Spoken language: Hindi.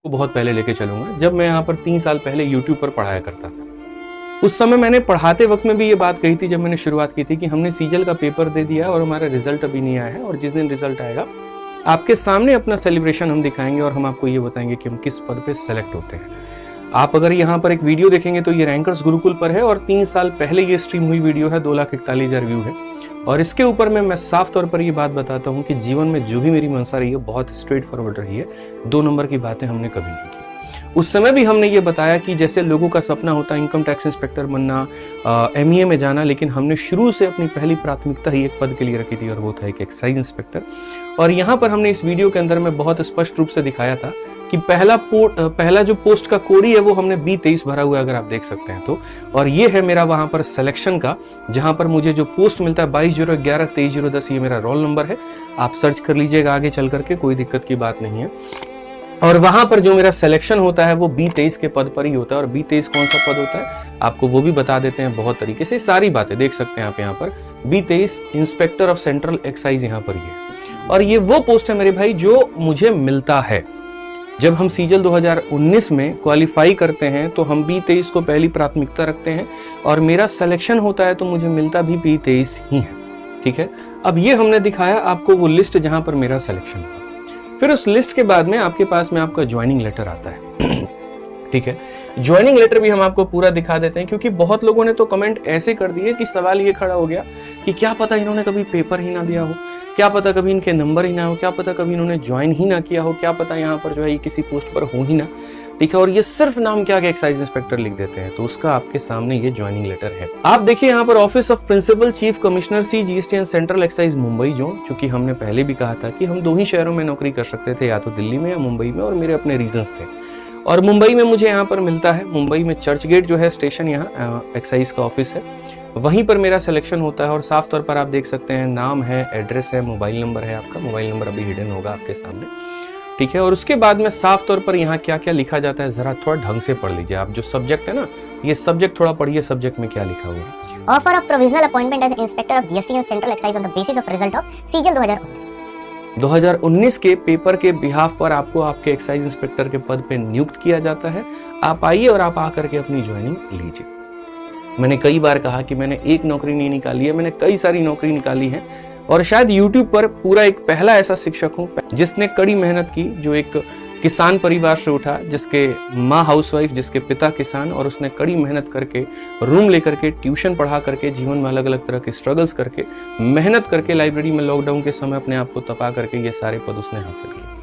को बहुत पहले लेके चलूँगा, जब मैं यहाँ पर 3 साल पहले यूट्यूब पर पढ़ाया करता था। उस समय मैंने पढ़ाते वक़्त में भी ये बात कही थी जब मैंने शुरुआत की थी कि हमने सीजल का पेपर दे दिया और हमारा रिज़ल्ट अभी नहीं आया है और जिस दिन रिज़ल्ट आएगा, आपके सामने अपना सेलिब्रेशन हम दिखाएँगे और हम आपको ये बताएँगे कि हम किस पद पे सेलेक्ट होते हैं। आप अगर यहाँ पर एक वीडियो देखेंगे तो ये रैंकर्स गुरुकुल पर है और 3 साल पहले ये स्ट्रीम हुई वीडियो है, 2,41,000 व्यू है। और इसके ऊपर मैं साफ तौर पर ये बात बताता हूँ कि जीवन में जो भी मेरी मंशा रही है बहुत स्ट्रेट फॉरवर्ड रही है। 2 नंबर की बातें हमने कभी नहीं की। उस समय भी हमने ये बताया कि जैसे लोगों का सपना होता है इनकम टैक्स इंस्पेक्टर बनना, एमईए में जाना, लेकिन हमने शुरू से अपनी पहली प्राथमिकता ही एक पद के लिए रखी थी और वो था एक एक्साइज इंस्पेक्टर। और यहाँ पर हमने इस वीडियो के अंदर में बहुत स्पष्ट रूप से दिखाया था कि पहला जो पोस्ट का कोडी है वो हमने B23 भरा हुआ है, अगर आप देख सकते हैं तो। और ये है मेरा वहां पर सिलेक्शन का, जहां पर मुझे जो पोस्ट मिलता है 22/011/23/010, ये मेरा रोल नंबर है। आप सर्च कर लीजिएगा आगे चल करके, कोई दिक्कत की बात नहीं है। और वहां पर जो मेरा सिलेक्शन होता है वो B23 के पद पर ही होता है। और B23 कौन सा पद होता है आपको वो भी बता देते हैं बहुत तरीके से, सारी बातें देख सकते हैं आप यहाँ पर। B23 inspector of central excise यहाँ पर ही है। और ये वो पोस्ट है मेरे भाई जो मुझे मिलता है। जब हम सीजल 2019 में क्वालिफाई करते हैं तो हम B23 को पहली प्राथमिकता रखते हैं और मेरा सिलेक्शन होता है तो मुझे मिलता भी B23 ही है। ठीक है, अब ये हमने दिखाया आपको वो लिस्ट जहां पर मेरा सिलेक्शन हुआ। फिर उस लिस्ट के बाद में आपके पास में आपका ज्वाइनिंग लेटर आता है। ठीक है, ज्वाइनिंग लेटर भी हम आपको पूरा दिखा देते हैं, क्योंकि बहुत लोगों ने तो कमेंट ऐसे कर दिए कि सवाल ये खड़ा हो गया कि क्या पता इन्होंने कभी पेपर ही ना दिया हो, क्या पता कभी इनके नंबर ही ना हो, क्या पता कभी इन्होंने ज्वाइन ही ना किया हो, क्या पता यहाँ पर जो है ये किसी पोस्ट पर हो ही ना। ठीक है, और ये सिर्फ नाम क्या एक्साइज इंस्पेक्टर लिख देते हैं, तो उसका आपके सामने ये ज्वाइनिंग लेटर है। आप देखिए यहाँ पर office of principal chief commissioner C GST and central excise Mumbai zone, चूंकि हमने पहले भी कहा था कि हम 2 ही शहरों में नौकरी कर सकते थे, या तो दिल्ली में या मुंबई में, और मेरे अपने रीजंस थे। और मुंबई में मुझे यहाँ पर मिलता है, मुंबई में चर्च गेट जो है स्टेशन, यहाँ एक्साइज का ऑफिस है, वहीं पर मेरा सिलेक्शन होता है। और साफ तौर पर आप देख सकते हैं नाम है, एड्रेस है, मोबाइल नंबर है। आपका मोबाइल नंबर अभी हिडन होगा आपके सामने। ठीक है, और उसके बाद में साफ तौर पर यहाँ क्या क्या लिखा जाता है जरा थोड़ा ढंग से पढ़ लीजिए आप। जो सब्जेक्ट है ना, ये सब्जेक्ट थोड़ा पढ़िए, सब्जेक्ट में क्या लिखा हुआ है। Offer of provisional appointment as inspector of GST and central excise on the basis of result of CGL 2019 के पेपर के बिहाफ पर आपको आपके एक्साइज इंस्पेक्टर के पद पे नियुक्त किया जाता है। आप आइए और आप आकर के अपनी ज्वाइनिंग लीजिए। मैंने कई बार कहा कि मैंने एक नौकरी नहीं निकाली है, मैंने कई सारी नौकरी निकाली है। और शायद YouTube पर पूरा एक पहला ऐसा शिक्षक हूं जिसने कड़ी मेहनत की, जो एक किसान परिवार से उठा, जिसके माँ हाउसवाइफ, जिसके पिता किसान, और उसने कड़ी मेहनत करके रूम लेकर के ट्यूशन पढ़ा करके जीवन में अलग अलग तरह के स्ट्रगल्स करके मेहनत करके लाइब्रेरी में लॉकडाउन के समय अपने आप को तपा करके ये सारे पद उसने हासिल किए।